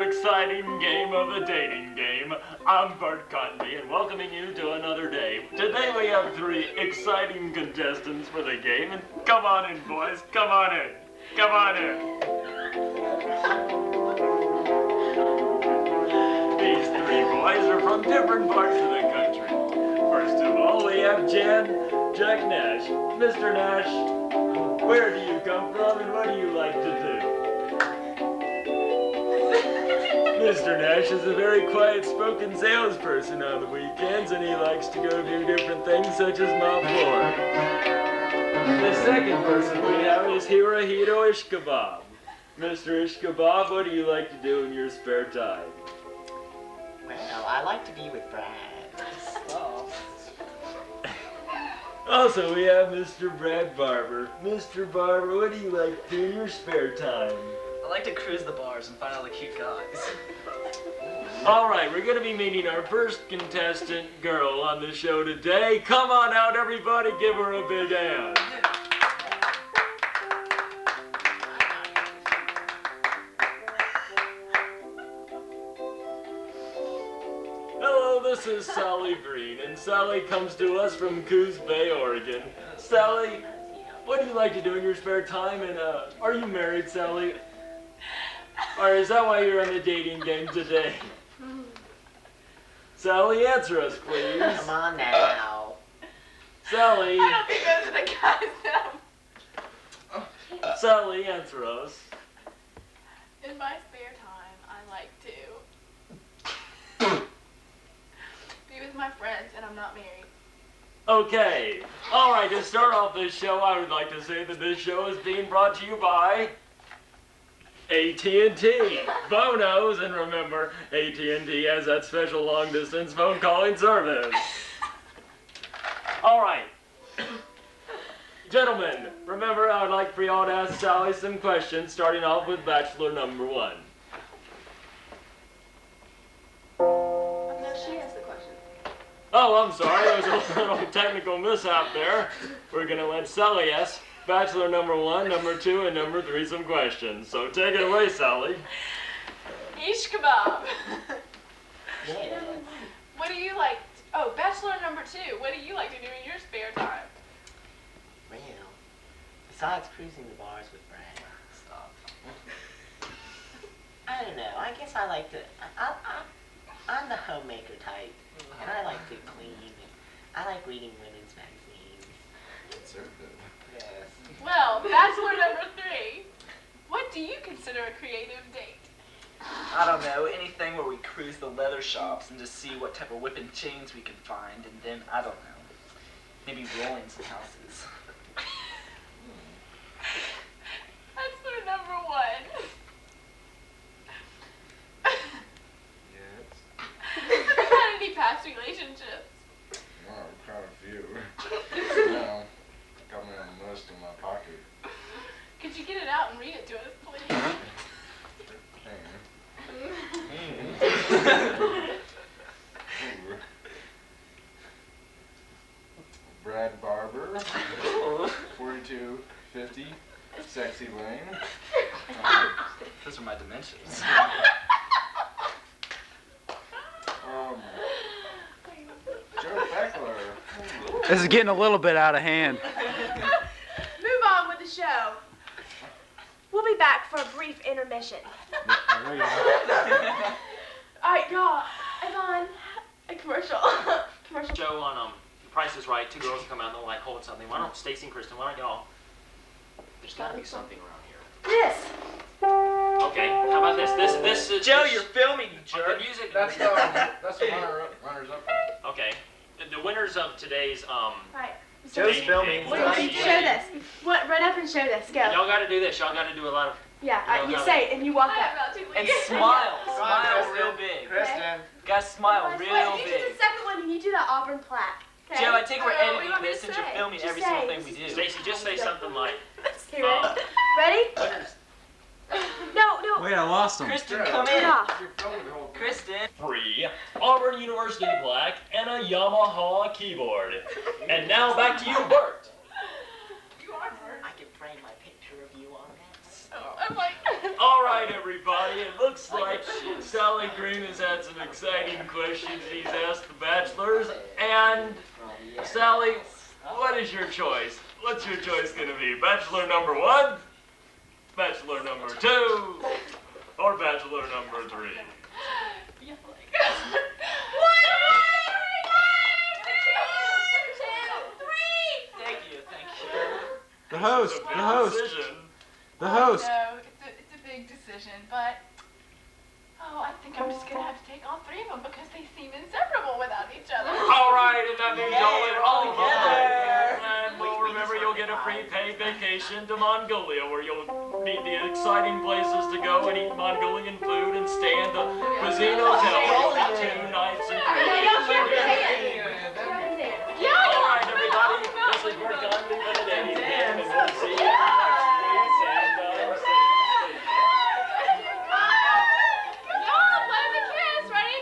exciting game of the dating game. I'm Bart Cottonby and welcoming you to another day. Today we have 3 exciting contestants for the game, and come on in, boys. Come on in. Come on in. These 3 boys are from different parts of the country. First of all, we have Jack Nash. Mr. Nash, where do you come from and what do you like to do? Mr. Nash is a very quiet-spoken salesperson on the weekends, and he likes to go do different things such as mop floor. The second person we have is Hirohito Ishkabab. Mr. Ishkabab, what do you like to do in your spare time? Well, I like to be with Brad. Also, we have Mr. Brad Barber. Mr. Barber, what do you like to do in your spare time? I like to cruise the bars and find all the cute guys. Alright, we're gonna be meeting our first contestant girl on the show today. Come on out, everybody, give her a big hand. Hello, this is Sally Green, and Sally comes to us from Coos Bay, Oregon. Sally, what do you like to do in your spare time, and are you married, Sally? Or is that why you're on the dating game today? Sally, answer us, please. Come on now. Sally. I don't think those are the guys now. Sally, answer us. In my spare time, I like to be with my friends, and I'm not married. Okay. Alright, to start off this show, I would like to say that this show is being brought to you by AT&T, Phonos, and remember, AT&T has that special long-distance phone calling service. All right. Gentlemen, remember, I would like for y'all to ask Sally some questions, starting off with bachelor number 1. No, she has the question. Oh, I'm sorry, there was a little technical mishap there. We're going to let Sally ask bachelor number 1, number 2, and number 3 some questions. So take it away, Sally. Ish kebab. Yeah. What do you like? Oh, bachelor number 2. What do you like to do in your spare time? Well, besides cruising the bars with Brad. Stop. I don't know. I guess I like to. I'm the homemaker type, and I like to clean. And I like reading women's magazines. Conservative. Yes. Well, bachelor number 3. What do you consider a creative date? I don't know, anything where we cruise the leather shops and just see what type of whipping chains we can find, and then, I don't know, maybe rolling some houses. Bachelor number 1. Yes. Have you had any past relationships? Well, quite a few. Well, got me on the list in my pocket. Could you get it out and read it to us, please? Brad Barber, 4250, Sexy Lane. Those are my dimensions. Joe Beckler. This is getting a little bit out of hand. Move on with the show. We'll be back for a brief intermission. All right, y'all. Yvonne, a commercial. Commercial. Show on The Price is Right. 2 girls come out and they'll like hold something. Why don't Stacy and Kristen? Why don't y'all? There's got to be something around here. This. Okay. How about this? This is Joe, you're filming, you jerk. The music. That's the runners up. Okay. The winners of today's Right. Joe's dating filming. game. Wait, wait, show this. What? Run up and show this. Go. Y'all got to do this. Y'all got to do a lot of. Yeah. You say it and you walk I'm up. about to leave. And smile. Come on, Smile Kristen. real big. Kristen. Guys, smile Wait, real you do big. the second one and you do the Auburn plaque. Okay? Joe, I think we're What do you editing want me this to since you're say? filming Just every say. single thing we do. Stacy, just say something like. Okay, ready? No. Wait, I lost him. Kristen, Yeah. come Turn in. off. You're filming the whole thing. Kristen. Free Auburn University plaque and a Yamaha keyboard. And now back to you, Bert. You are Bert. I can frame my picture of you on this. I'm like. All right, everybody. It looks like Sally Green has had some exciting questions he's asked the bachelors. And Sally, what is your choice? What's your choice gonna be? Bachelor number 1, bachelor number 2, or bachelor number 3? Thank you. The host. It's a big The host. decision. The host. No, it's a big decision, but I think I'm just gonna have to take all 3 of them because they seem inseparable without each other. All right, and that means y'all live all together. And well, remember, you'll get a prepaid vacation to Mongolia, where you'll meet the exciting places to go and eat Mongolian food and stay in the cuisine hotel. You'll be 2 nights and 3 days. All right, everybody, this is where John Benedetti came, and we'll see you next week, same time, same station. Y'all, play the kiss. Ready?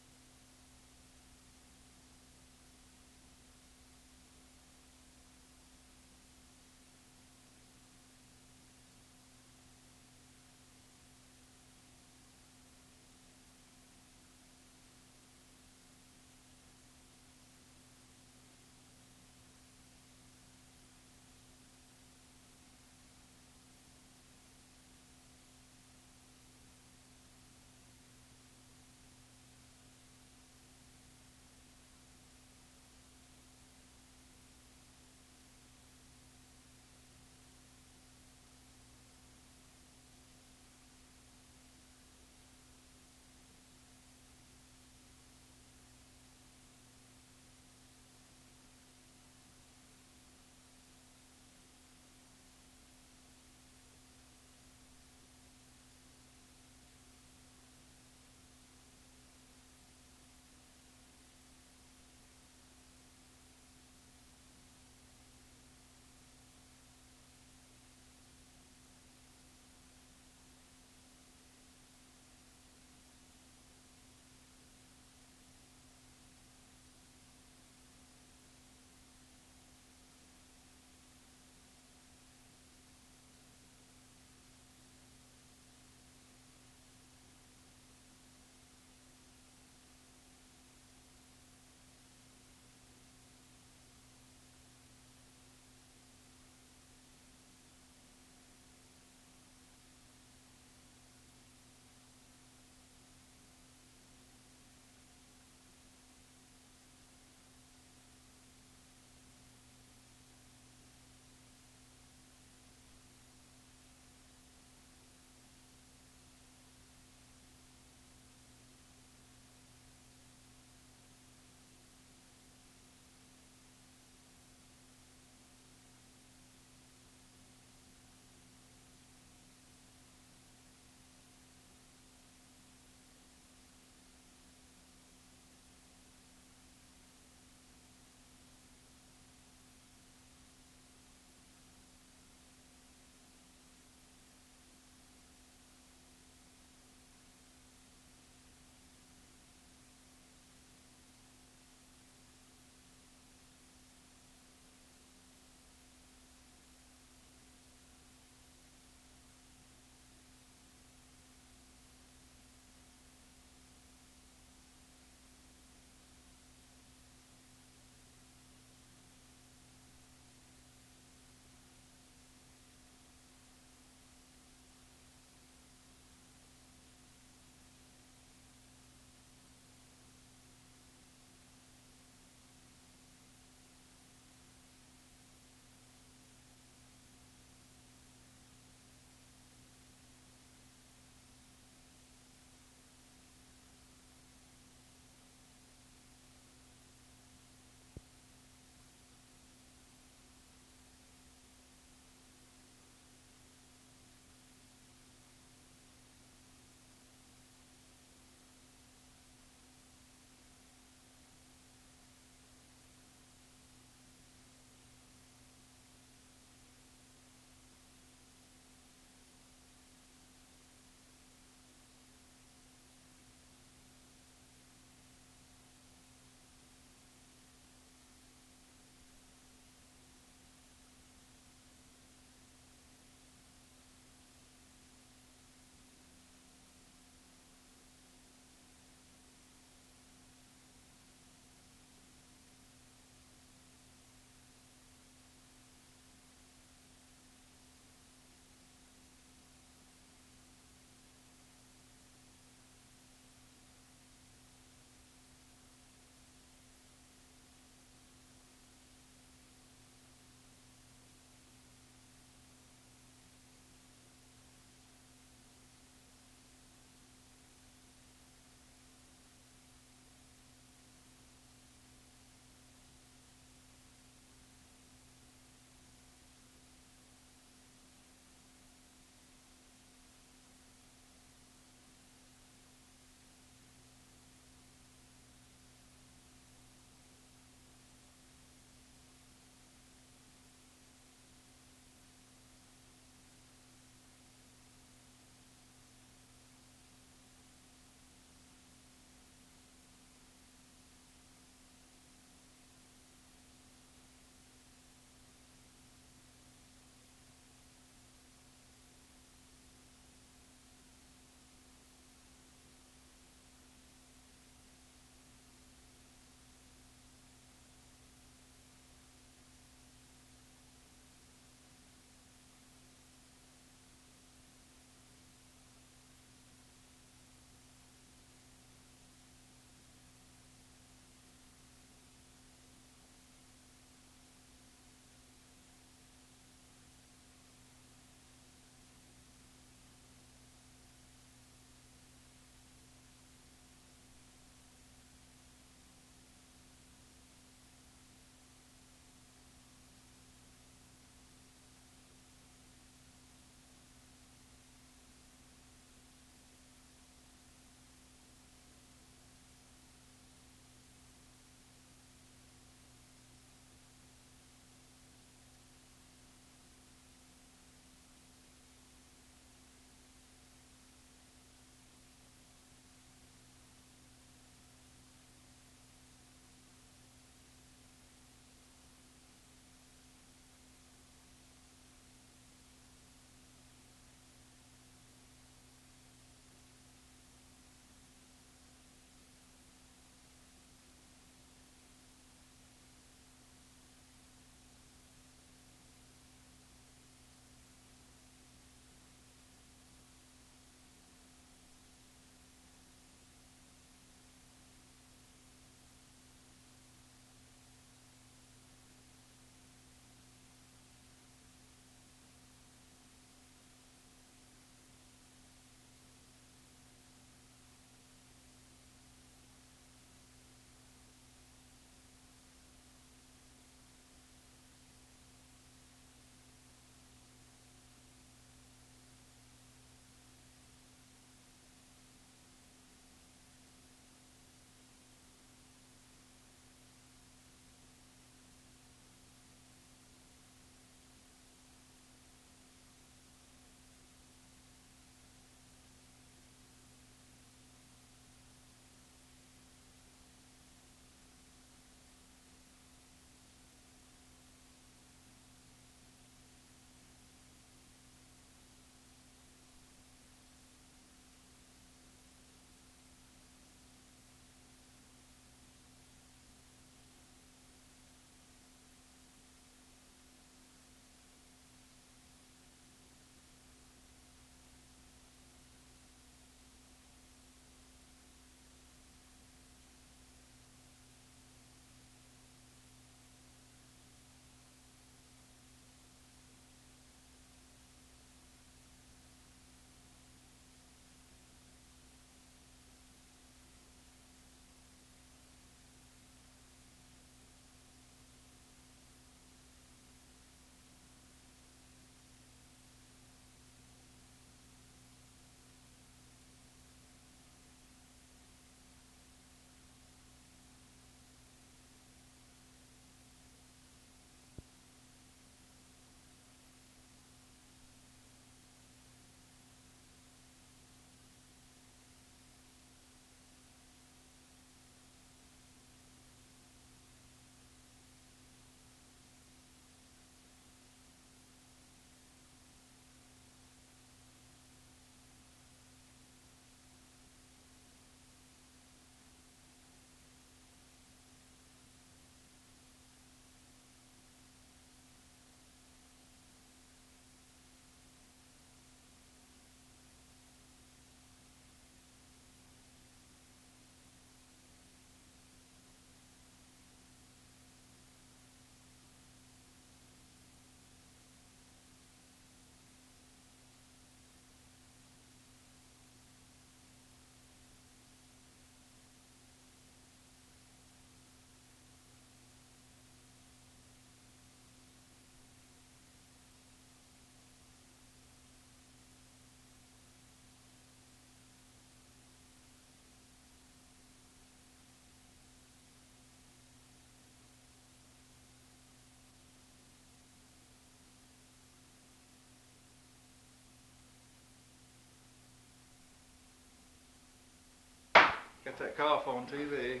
got that cough on TV.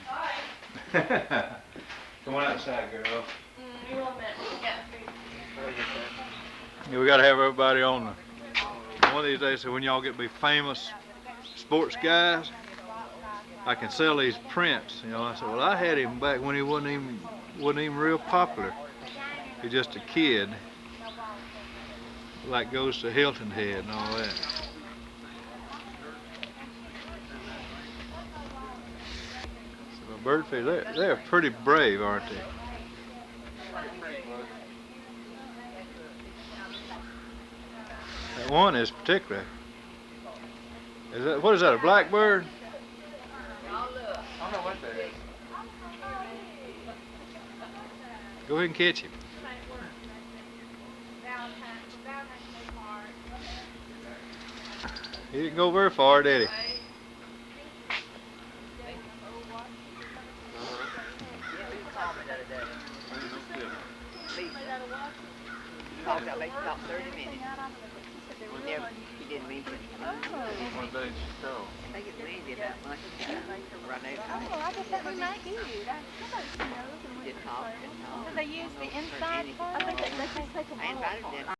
Hi. Come on outside, girl. You want a minute? Yeah. Yeah, we gotta have everybody on the, one of these days, so when y'all get to be famous sports guys, I can sell these prints. You know, I said, well, I had him back when he wasn't even real popular. He's just a kid, like goes to Hilton Head and all that. So the birdfish, they're pretty brave, aren't they? That one is particular. Is that, what is that, a blackbird? I don't know what that is. Go ahead and catch him. He didn't go very far, did he? Talked about 30 minutes. He didn't mention it. What day did you go? I think it's Wednesday about lunch. Right now. Oh, I just thought we might do. Did talk. Do they use the inside part? I think they just take them I invited them.